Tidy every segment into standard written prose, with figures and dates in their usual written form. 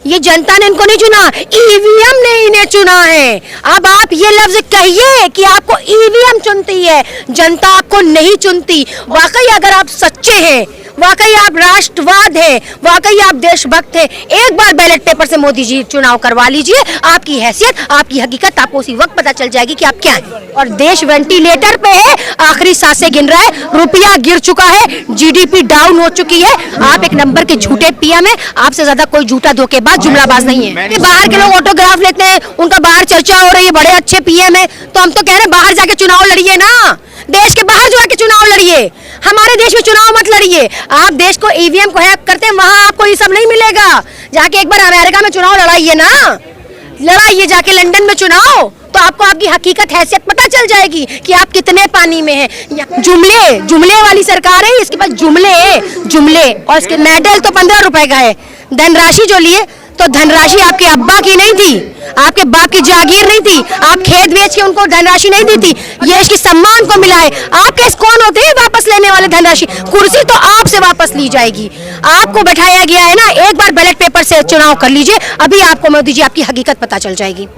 ये जनता ने इनको नहीं चुना, ईवीएम ने इन्हें चुना है। अब आप ये लफ्ज कहिए कि आपको ईवीएम चुनती है, जनता आपको नहीं चुनती। वाकई अगर आप सच्चे हैं, वाकई आप राष्ट्रवाद हैं, वाकई आप देशभक्त हैं, एक बार बैलेट पेपर से मोदी जी चुनाव करवा लीजिए। आपकी हैसियत, आपकी हकीकत आपको उसी वक्त पता चल जाएगी कि आप क्या हैं। और देश वेंटिलेटर पे है, आखिरी सांसें गिन रहा है, रुपया गिर चुका है, जीडीपी डाउन हो चुकी है। आप एक नंबर के झूठे पीएम है, आपसे ज्यादा कोई झूठा धोखेबाज जुमलाबाज नहीं है। बाहर के लोग ऑटोग्राफ लेते हैं, उनका बाहर चर्चा हो रही है, बड़े अच्छे पीएम है, तो हम तो कह रहे हैं बाहर जाके चुनाव लड़िए ना, देश के बाहर जाके चुनाव लड़िए, हमारे देश में चुनाव मत लड़िए। आप देश को ईवीएम को हैक करते हैं, वहां आपको ये सब नहीं मिलेगा। जाके एक बार अमेरिका में चुनाव लड़ाइए ना, लड़ाइए जाके लंदन में चुनाव, तो आपको आपकी हकीकत हैसियत पता चल जाएगी कि आप कितने पानी में हैं। जुमले वाली सरकार है, इसके पास जुमले और इसके मेडल तो 15 रुपए का है। धनराशि जो लिए तो धनराशि आपके अब्बा की नहीं थी, आपके बाप की जागीर नहीं थी, आप खेत बेच के उनको धनराशि नहीं दी थी, ये इसके सम्मान को मिला है। आप कैसे कौन होते हैं वापस लेने वाले धनराशि? कुर्सी तो आपसे वापस ली जाएगी, आपको बैठाया गया है ना। एक बार बैलेट पेपर से चुनाव कर लीजिए, अभी आपको मोदी जी आपकी हकीकत पता चल जाएगी।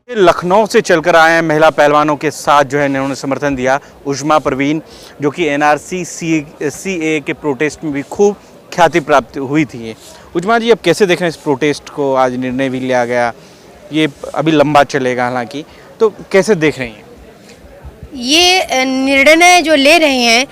लखनऊ से चलकर आए हैं महिला पहलवानों के साथ जो है इन्होंने समर्थन दिया। उष्मा परवीन जो कि एनआरसी सीए के प्रोटेस्ट में भी खूब ख्याति प्राप्त हुई थी। उष्मा जी, अब कैसे देख रहे हैं इस प्रोटेस्ट को? आज निर्णय भी लिया गया, ये अभी लंबा चलेगा हालांकि, तो कैसे देख रही हैं? ये निर्णय जो ले रहे हैं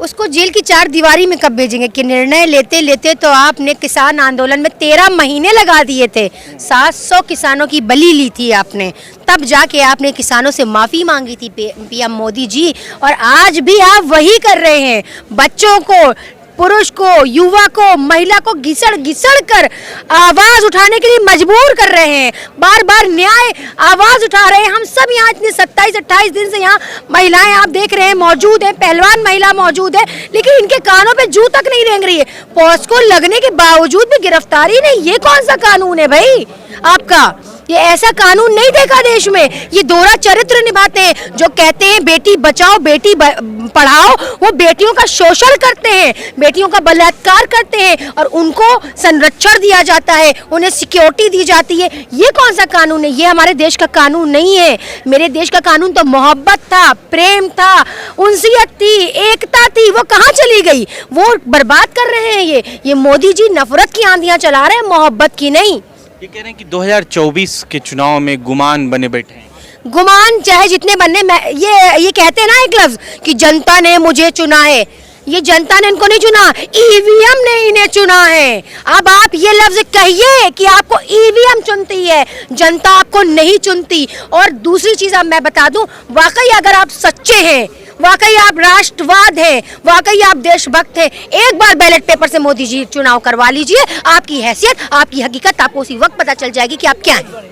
उसको जेल की 4 दीवारी में कब भेजेंगे कि निर्णय लेते लेते तो आपने किसान आंदोलन में 13 महीने लगा दिए थे, 700 किसानों की बलि ली थी आपने, तब जाके आपने किसानों से माफ़ी मांगी थी पीएम मोदी जी, और आज भी आप वही कर रहे हैं। बच्चों को, पुरुष को, युवा को, महिला को घिसड़ कर आवाज उठाने के लिए मजबूर कर रहे हैं। बार बार न्याय आवाज उठा रहे हैं। हम सब यहाँ इतने 27-28 दिन से यहाँ महिलाएं आप देख रहे हैं मौजूद है, पहलवान महिला मौजूद है, लेकिन इनके कानों पे जू तक नहीं रेंग रही है। पॉस्को लगने के बावजूद भी गिरफ्तारी नहीं। ये कौन सा कानून है भाई आपका? ये ऐसा कानून नहीं देखा देश में। ये दोहरा चरित्र निभाते हैं। जो कहते हैं बेटी बचाओ बेटी पढ़ाओ, वो बेटियों का शोषण करते हैं, बेटियों का बलात्कार करते हैं, और उनको संरक्षण दिया जाता है, उन्हें सिक्योरिटी दी जाती है। ये कौन सा कानून है? ये हमारे देश का कानून नहीं है। मेरे देश का कानून तो मोहब्बत था, प्रेम था, उनसियत थी, एकता थी। वो कहाँ चली गई? वो बर्बाद कर रहे हैं। ये मोदी जी नफरत की आंधियां चला रहे हैं, मोहब्बत की नहीं। ये कह रहे हैं कि 2024 के चुनाव में गुमान बने बैठे हैं। गुमान चाहे जितने बनने, ये कहते हैं ना एक लफ्ज कि जनता ने मुझे चुना है। ये जनता ने इनको नहीं चुना, ईवीएम ने इन्हें चुना है। अब आप ये लफ्ज कहिए कि आपको ईवीएम चुनती है, जनता आपको नहीं चुनती। और दूसरी चीज अब मैं बता दूं, वाकई अगर आप सच्चे हैं, वाकई आप राष्ट्रवाद हैं, वाकई आप देशभक्त हैं, एक बार बैलेट पेपर से मोदी जी चुनाव करवा लीजिए। आपकी हैसियत, आपकी हकीकत आपको उसी वक्त पता चल जाएगी कि आप क्या हैं।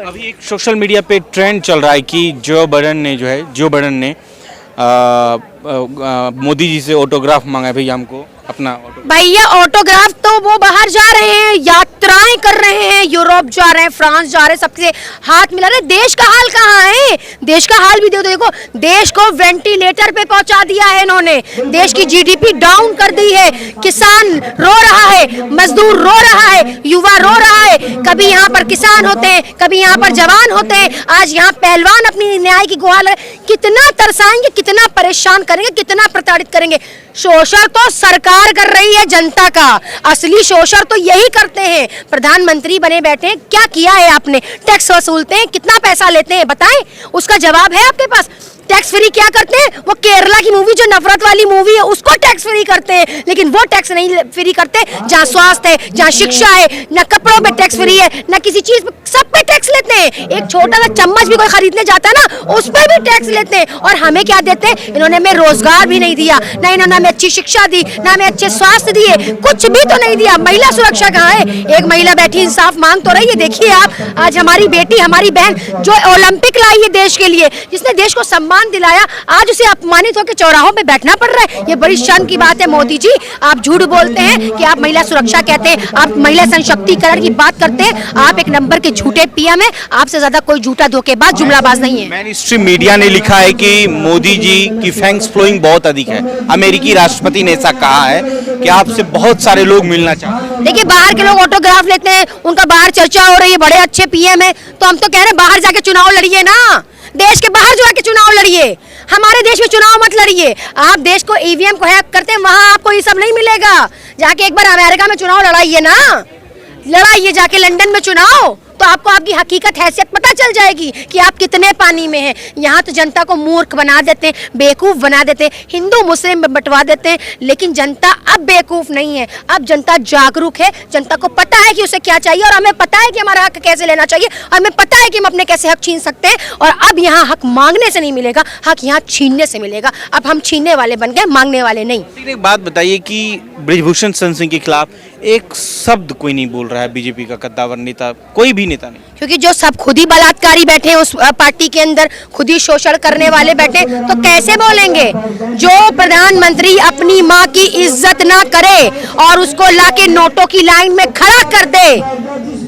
अभी एक सोशल मीडिया पे ट्रेंड चल रहा है कि जो बड़न ने मोदी जी से ऑटोग्राफ मांगा है। भैया हमको अपना भैया ऑटोग्राफ तो वो बाहर जा रहे हैं, यात्राएं कर रहे हैं, यूरोप जा रहे हैं, फ्रांस जा रहे हैं, सबसे हाथ मिला रहे। देश का हाल कहाँ है? देश का हाल भी देखो, देश को वेंटिलेटर पे पहुंचा दिया है इन्होंने, देश की जीडीपी डाउन कर दी है। किसान रो रहा है, मजदूर रो रहा है, युवा रो रहा है। कभी यहाँ पर किसान होते हैं, कभी यहाँ पर जवान होते हैं, आज यहाँ पहलवान अपनी न्याय की गुहार। कितना तरसाएंगे, कितना परेशान करेंगे, कितना प्रताड़ित करेंगे। शोषण तो सरकार कर रही है जनता का, असली शोषण तो यही करते हैं। प्रधानमंत्री बने बैठे हैं, क्या किया है आपने? टैक्स वसूलते हैं, कितना पैसा लेते हैं बताएं? उसका जवाब है आपके पास? टैक्स फ्री क्या करते हैं? वो केरला की मूवी जो नफरत वाली मूवी है उसको टैक्स फ्री करते हैं, लेकिन वो टैक्स नहीं फ्री करते जहाँ स्वास्थ्य है, जहाँ शिक्षा है, न कपड़ों पे टैक्स फ्री है, न किसी चीज पे, सब पे टैक्स लेते हैं। एक छोटा सा चम्मच भी कोई खरीदने जाता है ना, उस पर भी टैक्स लेते हैं। और हमें क्या देते हैं? इन्होंने हमें रोजगार भी नहीं दिया, न इन्होंने हमें अच्छी शिक्षा दी, न हमें अच्छे स्वास्थ्य दिए, कुछ भी तो नहीं दिया। महिला सुरक्षा कहाँ है? एक महिला बैठी इंसाफ मांग तो रही है। देखिए आप, आज हमारी बेटी, हमारी बहन जो ओलंपिक लाई है देश के लिए, जिसने देश को सम्मान सम्मान दिलाया, आज उसे अपमानित होकर चौराहों पे बैठना पड़ रहा है। ये बड़ी शर्म की बात है मोदी जी। आप झूठ बोलते हैं कि आप महिला सुरक्षा कहते हैं, आप महिला सशक्तिकरण की बात करते हैं। आप एक नंबर के झूठे पीएम है, आपसे ज्यादा कोई झूठा धोखेबाज जुमलाबाज नहीं है। मेन स्ट्रीम मीडिया ने लिखा है कि मोदी जी की फैंक्स फ्लोइंग बहुत अधिक है। अमेरिकी राष्ट्रपति ने ऐसा कहा है कि आपसे बहुत सारे लोग मिलना चाहते हैं। देखिए बाहर के लोग ऑटोग्राफ लेते हैं, उनका बाहर चर्चा हो रही है, बड़े अच्छे पीएम है, तो हम तो कह रहे हैं बाहर जाके चुनाव लड़िए ना, देश के बाहर जाके चुनाव लड़िए, हमारे देश में चुनाव मत लड़िए। आप देश को ईवीएम को हैक करते हैं, वहां आपको ये सब नहीं मिलेगा। जाके एक बार अमेरिका में चुनाव लड़ाइए ना, लड़ाइए जाके लंदन में चुनाव, तो आपको आपकी हकीकत हैसियत पता चल जाएगी कि आप कितने पानी में हैं। यहाँ तो जनता को मूर्ख बना देते हैं, बेवकूफ बना देते हैं, हिंदू मुस्लिम में बंटवा देते हैं, लेकिन जनता अब बेवकूफ नहीं है, अब जनता जागरूक है। जनता को पता है कि उसे क्या चाहिए और हमें पता है कि हमारा हक कैसे लेना चाहिए, और हमें पता है कि हम अपने कैसे हक छीन सकते हैं। और अब यहाँ हक मांगने से नहीं मिलेगा, हक यहाँ छीनने से मिलेगा। अब हम छीनने वाले बन गए, मांगने वाले नहीं। लेकिन एक बात बताइए कि ब्रिजभूषण शरण सिंह के खिलाफ एक शब्द कोई नहीं बोल रहा है, बीजेपी का कद्दावर नेता, कोई भी नेता नहीं। क्योंकि जो सब खुद ही बलात्कारी बैठे हैं उस पार्टी के अंदर, खुद ही शोषण करने वाले बैठे, तो कैसे बोलेंगे? जो प्रधानमंत्री अपनी माँ की इज्जत ना करे और उसको लाके नोटों की लाइन में खड़ा कर दे,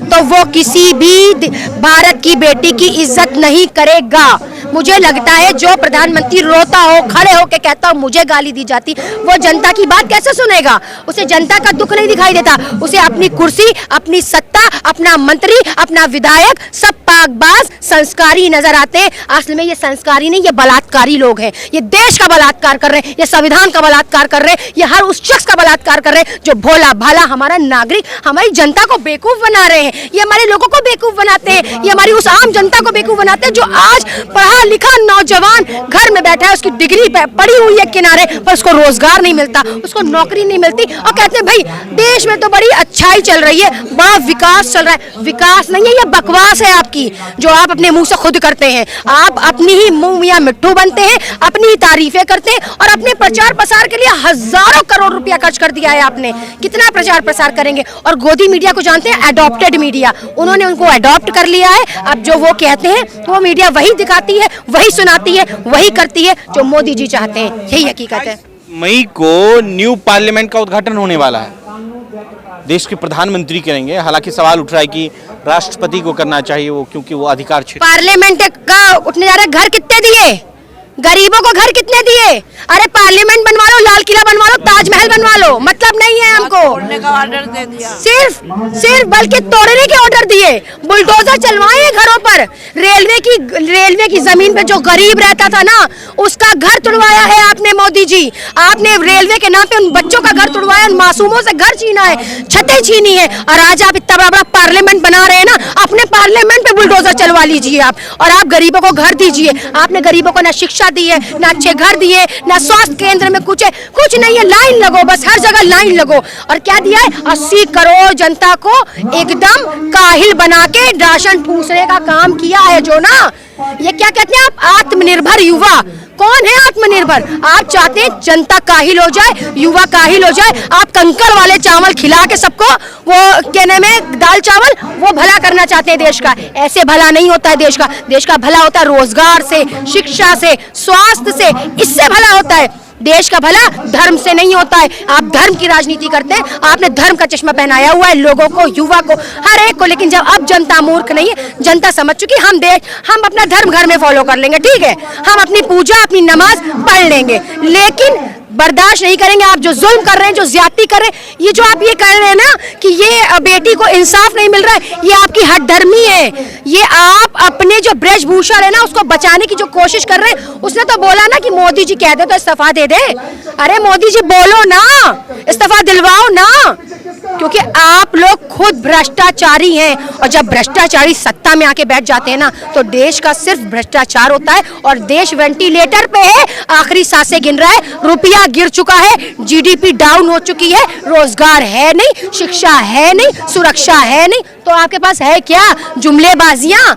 तो वो किसी भी भारत की बेटी की इज्जत नहीं करेगा। मुझे लगता है जो प्रधानमंत्री रोता हो, खड़े होके कहता हो मुझे गाली दी जाती, वो जनता की बात कैसे सुनेगा? उसे जनता का दुख नहीं दिखाई देता, उसे अपनी कुर्सी, अपनी सत्ता, अपना मंत्री, अपना विधायक सब पाकबाज संस्कारी नजर आते हैं। असल में ये संस्कारी नहीं, ये बलात्कारी लोग हैं। ये देश का बलात्कार कर रहे हैं, ये संविधान का बलात्कार कर रहे हैं, ये हर उस शख्स का बलात्कार कर रहे हैं जो भोला भाला हमारा नागरिक, हमारी जनता को बेवकूफ बना रहे हैं। ये हमारे लोगों को बेवकूफ बनाते हैं, ये हमारी उस आम जनता को बेवकूफ बनाते हैं जो आज पढ़ा लिखा नौजवान घर में बैठा है, उसकी डिग्री पड़ी हुई है किनारे पर, उसको रोजगार नहीं मिलता, उसको नौकरी नहीं मिलती, और कहते हैं भाई देश में तो बड़ी अच्छाई चल रही है, बड़ा विकास चल रहा है। विकास नहीं है, ये बकवास है आपकी, जो आप अपने मुंह से खुद करते हैं। आप अपनी ही मुंह मियां मिट्टू बनते हैं, अपनी ही तारीफें करते हैं, और अपने प्रचार प्रसार के लिए हजारों करोड़ रुपया खर्च कर दिया है आपने। कितना प्रचार प्रसार करेंगे? और गोदी मीडिया को जानते हैं, एडॉप्टेड मीडिया, उन्होंने उनको अडॉप्ट कर लिया है। अब जो वो कहते हैं वो मीडिया वही दिखाती है, वही सुनाती है, वही करती है जो मोदी जी चाहते हैं। यही हकीकत है। मई को न्यू पार्लियामेंट का उद्घाटन होने वाला है, देश के प्रधानमंत्री करेंगे। हालांकि सवाल उठ रहा है कि राष्ट्रपति को करना चाहिए वो, क्योंकि वो अधिकार क्षेत्र। पार्लियामेंट का उठने जा रहे, घर कितने दिए? गरीबों को घर कितने दिए? अरे पार्लियामेंट बनवा लो, लाल किला बनवा लो, ताजमहल बनवा लो, मतलब नहीं है हमको। तोड़ने का ऑर्डर दे दिया। सिर्फ बल्कि तोड़ने के ऑर्डर दिए, बुलडोजर चलवाए घरों पर। रेलवे की जमीन पे जो गरीब रहता था ना, उसका घर तुड़वाया है आपने मोदी जी। आपने रेलवे के नाम पे उन बच्चों का घर तुड़वाया, उन मासूमों से घर छीना है, छतें छीनी है, और आज आप इतना बड़ा पार्लियामेंट बना रहे हैं ना, अपने पार्लियामेंट पे बुलडोजर चलवा लीजिए आप, और आप गरीबों को घर दीजिए। आपने गरीबों को ना शिक्षा दी है, ना अच्छे घर दिए, ना स्वास्थ्य केंद्र में कुछ है, कुछ नहीं है। लाइन लगो, बस हर जगह लाइन लगो। और क्या दिया है? 80 करोड़ जनता को एकदम काहिल बना के राशन ठूसने का काम किया है जो ना। ये क्या कहते हैं आप? आत्मनिर्भर युवा। कौन है आत्मनिर्भर? आप चाहते हैं जनता काहिल हो जाए, युवा काहिल हो जाए। आप कंकड़ वाले चावल खिला के सबको, वो कहने में दाल चावल, वो भला करना चाहते हैं देश का। ऐसे भला नहीं होता है देश का। देश का भला होता है रोजगार से, शिक्षा से, स्वास्थ्य से, इससे भला होता है। देश का भला धर्म से नहीं होता है। आप धर्म की राजनीति करते हैं, आपने धर्म का चश्मा पहनाया हुआ है लोगों को, युवा को, हर एक को। लेकिन जब अब जनता मूर्ख नहीं है, जनता समझ चुकी, हम अपना धर्म घर में फॉलो कर लेंगे, ठीक है, हम अपनी पूजा, अपनी नमाज पढ़ लेंगे, लेकिन बर्दाश्त नहीं करेंगे आप जो जुल्म कर रहे हैं, जो ज्यादती कर रहे हैं। ये जो आप ये कह रहे हैं ना कि ये बेटी को इंसाफ नहीं मिल रहा है, ये आपकी हठधर्मी है। ये आप अपने जो ब्रजभूषण है ना, उसको बचाने की जो कोशिश कर रहे हैं। उसने तो बोला ना कि मोदी जी कह दे तो इस्तीफा दे दे। अरे मोदी जी बोलो ना, इस्तीफा दिलवाओ ना, क्योंकि आप लोग खुद भ्रष्टाचारी हैं। और जब भ्रष्टाचारी सत्ता में आके बैठ जाते हैं ना, तो देश का सिर्फ भ्रष्टाचार होता है, और देश वेंटिलेटर पे है, आखिरी सांसें गिन रहा है, रुपया गिर चुका है, जीडीपी डाउन हो चुकी है, रोजगार है नहीं, शिक्षा है नहीं, सुरक्षा है नहीं, तो आपके पास है क्या? जुमलेबाजियां।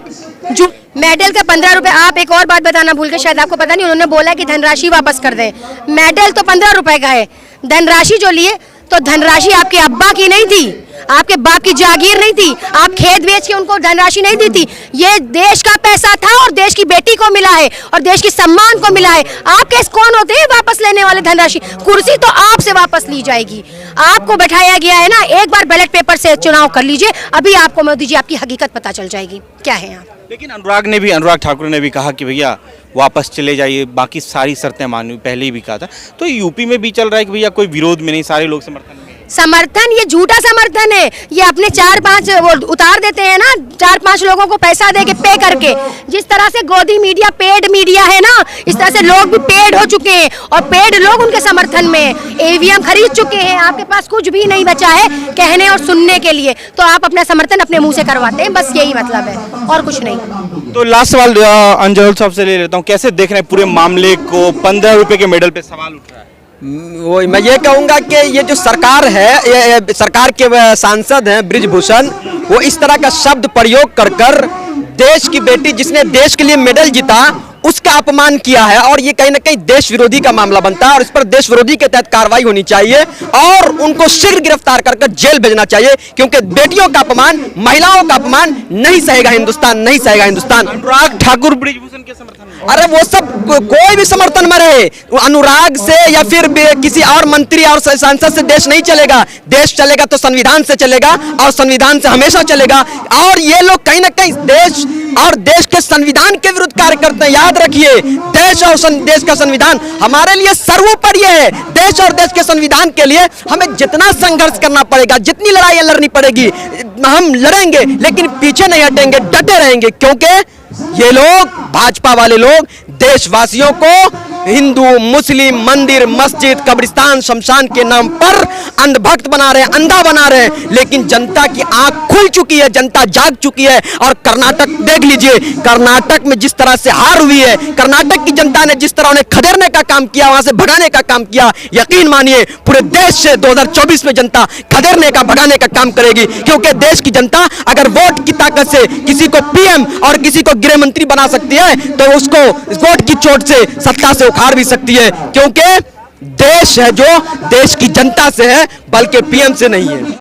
मेडल का 15 रुपए। आप एक और बात बताना भूल गए, शायद आपको पता नहीं, उन्होंने बोला कि धनराशि वापस कर दें। मेडल तो 15 रुपए का है, धनराशि जो लिए तो धनराशि आपके अब्बा की नहीं थी, आपके बाप की जागीर नहीं थी, आप खेत बेच के उनको धनराशि नहीं दी थी। ये देश का पैसा था और देश की बेटी को मिला है और देश की सम्मान को मिला है। आप कैसे कौन होते हैं वापस लेने वाले धनराशि? कुर्सी तो आपसे वापस ली जाएगी। आपको बैठाया गया है ना, एक बार बैलेट पेपर से चुनाव कर लीजिए, अभी आपको मोदी जी आपकी हकीकत पता चल जाएगी क्या है आप। लेकिन अनुराग ठाकुर ने भी कहा कि भैया वापस चले जाइए, बाकी सारी शर्तें मानी, पहले ही भी कहा था। तो यूपी में भी चल रहा है कि भैया कोई विरोध में नहीं, सारे लोग समर्थन में। समर्थन ये झूठा समर्थन है। ये अपने 4-5 वो उतार देते हैं ना, 4-5 लोगों को पैसा दे के पे करके। जिस तरह से गोदी मीडिया पेड मीडिया है ना, इस तरह से लोग भी पेड हो चुके हैं और पेड लोग उनके समर्थन में ईवीएम खरीद चुके हैं। आपके पास कुछ भी नहीं बचा है कहने और सुनने के लिए, तो आप अपना समर्थन अपने मुंह से करवाते हैं, बस यही मतलब है और कुछ नहीं। तो लास्ट सवाल अंजल साहब से ले लेता हूँ, कैसे देख रहे हैं पूरे मामले को? 15 रुपए के मेडल पे सवाल उठ रहा है। वो मैं ये कहूँगा कि ये जो सरकार है, ये सरकार के सांसद हैं बृजभूषण, वो इस तरह का शब्द प्रयोग कर देश की बेटी जिसने देश के लिए मेडल जीता उसका अपमान किया है और ये कहीं ना कहीं देश विरोधी का मामला बनता है और इस पर देश विरोधी के तहत कार्रवाई होनी चाहिए और उनको शीघ्र गिरफ्तार कर जेल भेजना चाहिए, क्योंकि बेटियों का अपमान, महिलाओं का अपमान नहीं सहेगा हिंदुस्तान, नहीं सहेगा हिंदुस्तान। अनुराग ठाकुर बृजभूषण के समर्थन में? अरे वो सब कोई भी समर्थन में रहे, अनुराग से या फिर किसी और मंत्री और सांसद से देश नहीं चलेगा। देश चलेगा तो संविधान से चलेगा और संविधान से हमेशा चलेगा। और ये लोग कहीं ना कहीं देश और देश के संविधान के विरुद्ध कार्य करते हैं। याद रखिए, देश और देश का संविधान हमारे लिए सर्वोपरि है। देश और देश के संविधान के लिए हमें जितना संघर्ष करना पड़ेगा, जितनी लड़ाइयां लड़नी पड़ेगी, हम लड़ेंगे, लेकिन पीछे नहीं हटेंगे, डटे रहेंगे, क्योंकि ये लोग, भाजपा वाले लोग, देशवासियों को हिंदू, मुस्लिम, मंदिर, मस्जिद, कब्रिस्तान, शमशान के नाम पर अंधभक्त बना रहे हैं, अंधा बना रहे हैं। लेकिन जनता की आंख खुल चुकी है, जनता जाग चुकी है। और कर्नाटक देख लीजिए, कर्नाटक में जिस तरह से हार हुई है, कर्नाटक की जनता ने जिस तरह उन्हें खदेड़ने का काम किया, वहां से भगाने का काम किया, यकीन मानिए पूरे देश से 2024 में जनता खदेड़ने का, भगाने का काम करेगी। क्योंकि देश की जनता अगर वोट की ताकत से किसी को पीएम और किसी को गृह मंत्री बना सकती है, तो उसको वोट की चोट से सत्ता से उखाड़ भी सकती है, क्योंकि देश है जो देश की जनता से है, बल्कि पीएम से नहीं है।